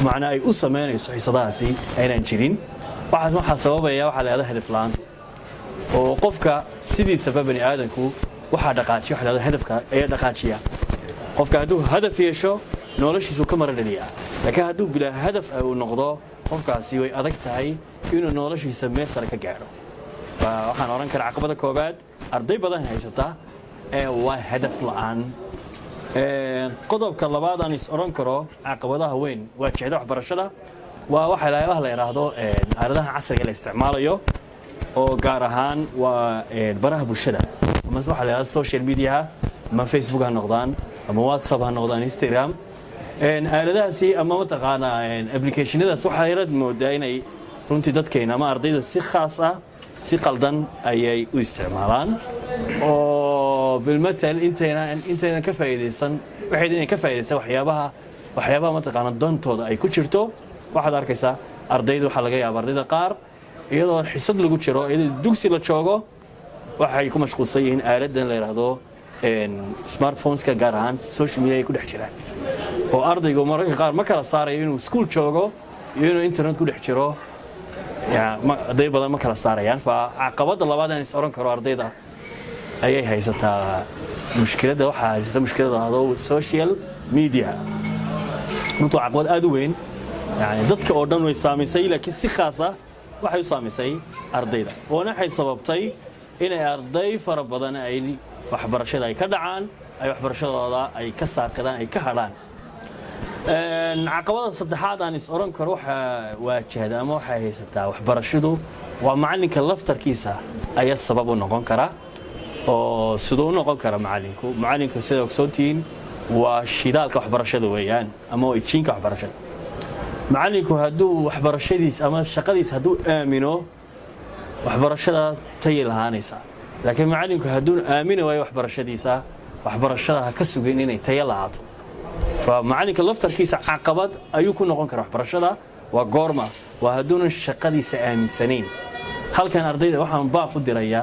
macna ay u sameynayso xiisadahaasi aynaan jirin waxa sababaya waxa la yiraahdo hadaf la'aan oo qofka sidiisaba bani aadamku waxa dhaqaajiyo waxa la yiraahdo hadafka ee dhaqaajiya qofka hadduu hadaf yeesho noloshiisu ka maradhaliya laakiin hadduu bilaa hadaf uu noqdo qofkaasi way adag tahay inuu noloshiisa meel sare ka gaaro waxaan oran karaa caqabada koobaad arday badan haysata ee waa hadaf la'aan qodobka labaad aan is oran karo caqabadaha weyn waa jihada waxbarashada waa waxa la yiraahdo aaladaha casriga la isticmaalayo oo gaar ahaan waa baraha bulshada ama waxa la yiraahdo social media ama Facebook ha noqdaan ama WhatsApp ha noqdaan Instagram aaladahaasi ama mataqaana applicationadaas waxa yarad moodaa inay runtii dadkeena ama ardayda si khaas ah si qaldan ayay u isticmaalaan oo bilmatal intayna ka faa'iideysan waxay ka faa'iideysan waxyaabaha mataqaana dantooda ay ku jirto waxaad arkaysaa ardayda waxa laga yaabaa ardayda qaar iyadoo xisad lagu jiro iyadoo dugsi la joogo waxay ku mashquulsan yihiin aaladan la yiraahdo smartphones-ka gaar ahaan social media ay ku dhex jiraan oo ardaygu mararka qaar ma kala saarayo inuu school joogo iyo inuu internet ku dhex jiro arday badan ma kala saarayaan caqabada labaad aan is oran karo ardayda ayay haysataa mushkilada waxaa haysata mushkilada ahdo social media runtii caqabad aad u weyn dadka oo dhan way saamaysay laakiin si khaas ah waxay u saamaysay ardayda oona waxay sababtay inay arday fara badan ay waxbarashada ay ka dhacaan ay waxbarashadooda ay ka saaqidaan ay ka hadhaan caqabada saddexaad aan is oran karo waxa waajahda ama waxay haysataa waxbarashadu waa macalinka laftarkiisa ayaa sabab u noqon kara oo sidoo u noqon kara macalinka sida ogsoontiin waa shidaalka waxbarashada weeyaan ama waa jiinka waxbarashada macalinku hadduu waxbarashadiisa ama shaqadiisa hadduu aamino waxbarashada tayi lahaanaysa laakiin macalinku hadduu aamino waayo waxbarashadiisa waxbarashada ha ka sugin inay tayo lahaato فمعلنك لفتر كيس عقبات أيوكو نقول كره برشة وقارمة وهدون الشقدي سآمن سنين هل كان أرضي واحد من بعض الدرية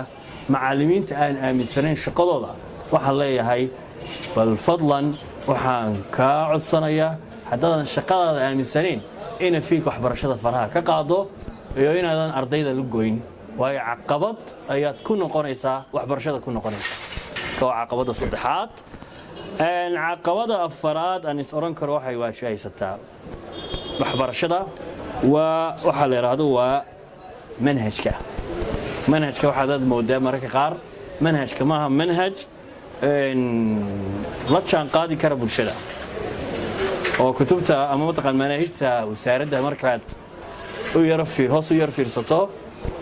معلمين تآن آمن سنين شقضة واحد ليه هاي بالفضلا واحد كعد صنايا حتى الشقدة آمن سنين إن فيك وحبرشة فرها كقاضو يوين هذا أرضي للجوين وهي عقبات أيات كون قريسة وحبرشة كون قريسة كعقبات الصدحات العقبات أفراد أن يسأرون كروحي وشيء ستا بحبرشة وحال يرادو ومنهجك وحدد مودة مركي قار منهجك ما هم منهج لطشان قادي كرب الشدة وكتبتها أما مطلقا مناهجتها وساردها مركات ويرفير هوس ويرفير سطو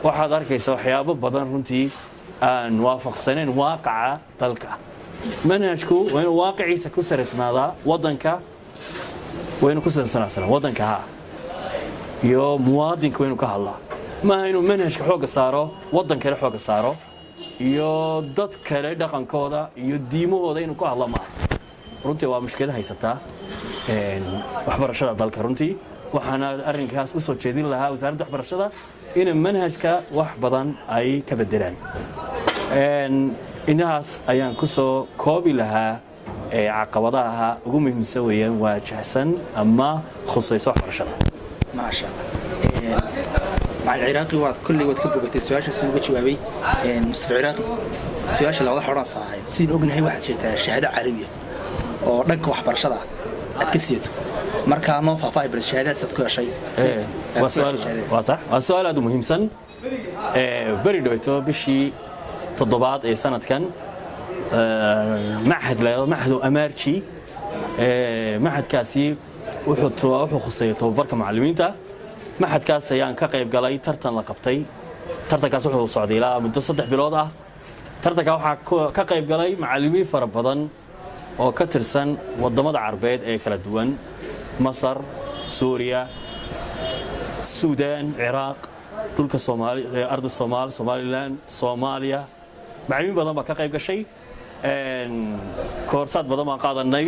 واحد أركي يسوي حيابه بدن رنتي أن وافق سنين واقعة تلقى منهجكو وين واقعي سكسر اسمه وطنك وين كسر سنة وطنك ها يو مواطنك وين كهلا ما إنه منهج حوق صاروا وطنك له حوق صاروا يو ضد كله دقن كودا يو ديمو هذا إنه كهلا ما رنتي ومشكلة هي ستا وحبرشة ضلك رنتي وحنا أرنكاس وصل شديد لها وزارة وحبرشة إن منهجك وحبضان أي كبدران إنهاس أيان كسو كوبي لها عقبضها وقوم مسويا وجحسن أما خصيصة حرشة ما شاء الله مع العراقي وكل وتكبر بتسواش سنوات شبابي مصطفى العراقي سواش اللي واضح ورا صاحي سين أوجن هي واحد شهادة عربية ورنك وحبرشة أتكسيته مركا ما فاي بالشهادات ستكون شيء وسؤال وصح السؤال هذا مهم سن بريدويتو بشي تضباط سنة كان معهد أمارشي معهد كاسي وحو خصيته بركة معلمين تا معهد كاسي يعني كقيب قالي ترتن لقبتي ترتن كاس وحو السعودية لا مدة صدح بلوضة ترتن كقيب قالي معلمين فربضن وكترسن والضمد عربيد كلا دوان مصر سوريا السودان العراق دولك الصومال أرض الصومال سوماليلاند صوماليا معلمين بدن ما كقيب قشي كورسات بدن ما قادناي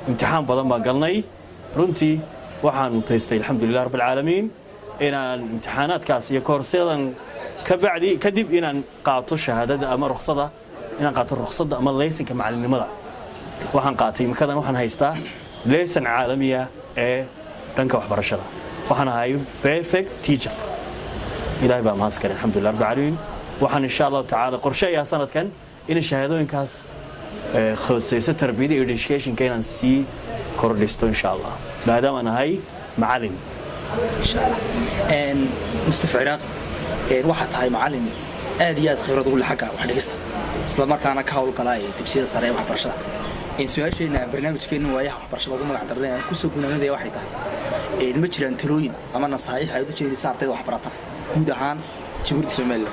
امتحان بدن ما قلناي runtii waxaan mutaystay alxamdulilah rabbil caalamiin inaan imtixaanaad kaas iyo koorsadan kadib inaan qaato shahaadada ama ruqsada ama laysanka macalinimada waxaan qaatay makadan waxaan haystaa laysan caalamiya ee dhanka waxbarashada waxaan ahay perfect teacher ilaahay baa mahadsan alxamdulilah rabbil caalamiin waxaan insha Allah tacaala qorsheeyaa sanadkan in shahaadooyinkaas khasaysa tarbiyada iyo education-ka inaan sii kordhisto insha Allah maadaama aan ahay macallin insha Allah Mustafa Ciraaq waxaad tahay macallin aad iyo aad khibrad u leh xagga wax dhigista isla markaana ka hawlgalaya dugsiyada sare ee waxbarashada su'aasheena barnaamijkeena waayaha waxbarashada ugu magac darnay aan ku soo gunaanadaya waxay tahay ma jiraan talooyin ama nasaaix ay u jeediyay ardayda waxbarata guud ahaan Jamhuuriyadda Soomaaliya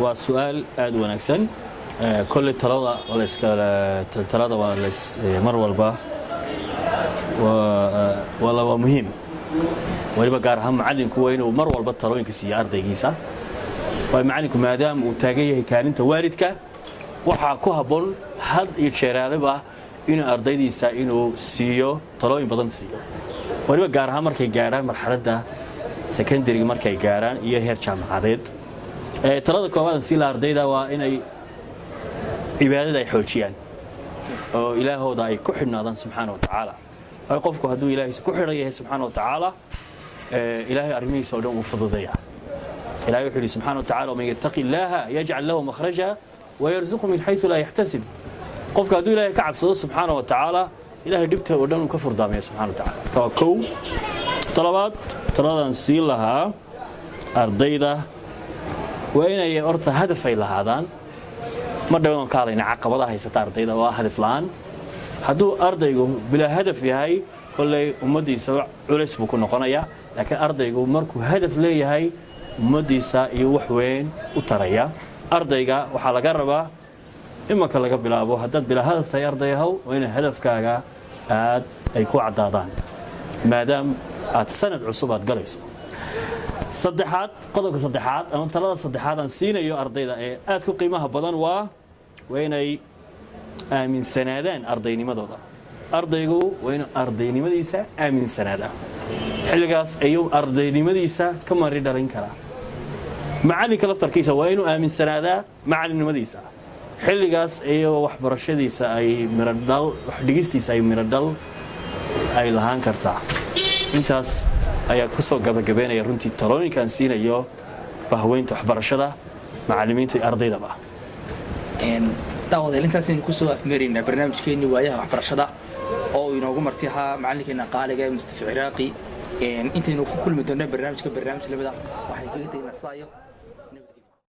waa su'aal aad wanaagsan kulli talada wala iska talada wala mar walba waa muhiim waliba gaar ahaan macallinku waa inuu mar walba talooyinka siiyo ardaygiisa waa macallinku maadaama uu taagan yahay kaalinta waalidka waxa ku haboon had iyo jeeraalaba inuu ardaydiisa inuu siiyo talooyin badan siiyo waliba gaar ahaan markay gaaraan marxaladda secondary markay gaaraan iyo heer jaamacadeed talada koowaad si la ardayda waa inay cibaadada ay xoojiyaan oo ilaahooda ay ku xidhnaadaan subxaanahu wa tacaala ay qofku hadduu ilaahiisa ku xidhan yahay subxaanahu wa tacaala ilaahay arrimihiisa oo dhan uu fududeeyaa ilaahay wuxuu yidhi subxaanahu wa tacaala waman yattaqi illaaha yajcal lahu makhraja wayarzuqhu min xaysu laa yaxtasib qofka hadduu ilaahay ka cabsado subxaanahu wa tacaala ilaahay dhibta oo dhan uu ka furdaamaya subxaanahu wa tacaala taa kow talabaad taladan sii lahaa ardayda waa inay horta hadaf ay lahaadaan ma dhawaan ka hadlayna caqabadaha haysata ardayda waa hadaf la'aan hadduu ardaygu bilaa hadaf yahay kolley ummadiisa culays buu ku noqonayaa laakiin ardaygu markuu hadaf leeyahay ummadiisa iyo wax weyn u taraya ardayga waxaa laga rabaa imanka laga bilaabo haddaad bilaa hadaf tahay ardayahow waa in hadafkaaga aad ay ku caddaadaan maadaama aad sanad cusub aad galayso saddexaad qodobka saddexaad ama talada saddexaad aan siinayo ardayda ee aad ku qiimaha badan waa inay aaminsanaadaan ardaynimadooda ardaygu waa inuu ardaynimadiisa aaminsanaada xilligaas ayuu ardaynimadiisa ka mari dhalin karaa macallinka laftarkiisa waa inuu aaminsanaada macallinnimadiisa xilligaas ayuu waxbarashadiisa ay miradhal wax dhigistiisa ay miradhal ay lahaan kartaa intaas ayaa ku soo gabagabeynaya runtii talooyinkaan siinayo bahweynta waxbarashada macallimiinta iyo ardaydaba daawadayaal intaasaynu kusoo afmeeraynaa barnaamijkeennii waayaha waxbarashada oo inoogu marti ahaa macallinkeena qaaliga Mustafa Ciraaqi intaynu ku kulmi doonno barnaamij lamida waxay kaga tegaynaa sidaayo